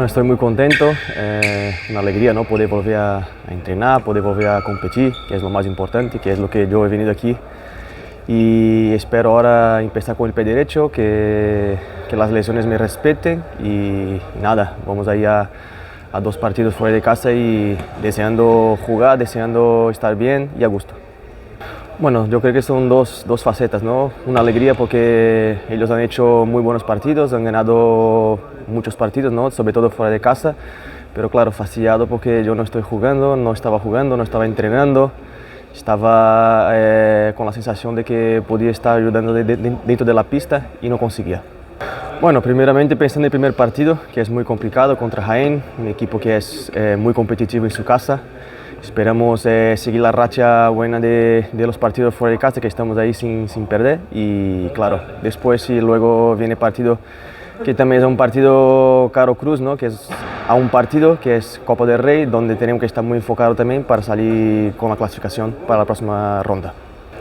Bueno, estoy muy contento, una alegría, ¿no? Poder volver a entrenar, poder volver a competir, que es lo más importante, que es lo que yo he venido aquí. Y espero ahora empezar con el pie derecho, que las lesiones me respeten y nada, vamos a ir a 2 partidos fuera de casa y deseando jugar, deseando estar bien y a gusto. Bueno, yo creo que son dos facetas, ¿no? Una alegría porque ellos han hecho muy buenos partidos, han ganado muchos partidos, ¿no? Sobre todo fuera de casa, pero claro, fastidiado porque yo no estoy jugando, no estaba entrenando, estaba con la sensación de que podía estar ayudando dentro de la pista y no conseguía. Bueno, primeramente pensando en el primer partido, que es muy complicado contra Jaén, un equipo que es muy competitivo en su casa. Esperamos seguir la racha buena de los partidos fuera de casa, que estamos ahí sin perder. Y claro, después y luego viene el partido que también es un partido caro cruz, ¿no? Que es a un partido que es Copa del Rey, donde tenemos que estar muy enfocados también para salir con la clasificación para la próxima ronda.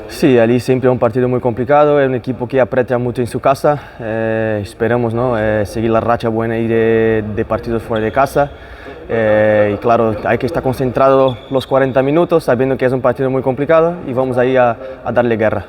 Sí, allí siempre es un partido muy complicado, es un equipo que aprieta mucho en su casa, esperamos, ¿no? Seguir la racha buena ahí de partidos fuera de casa. Y claro, hay que estar concentrado los 40 minutos, sabiendo que es un partido muy complicado y vamos ahí a darle guerra.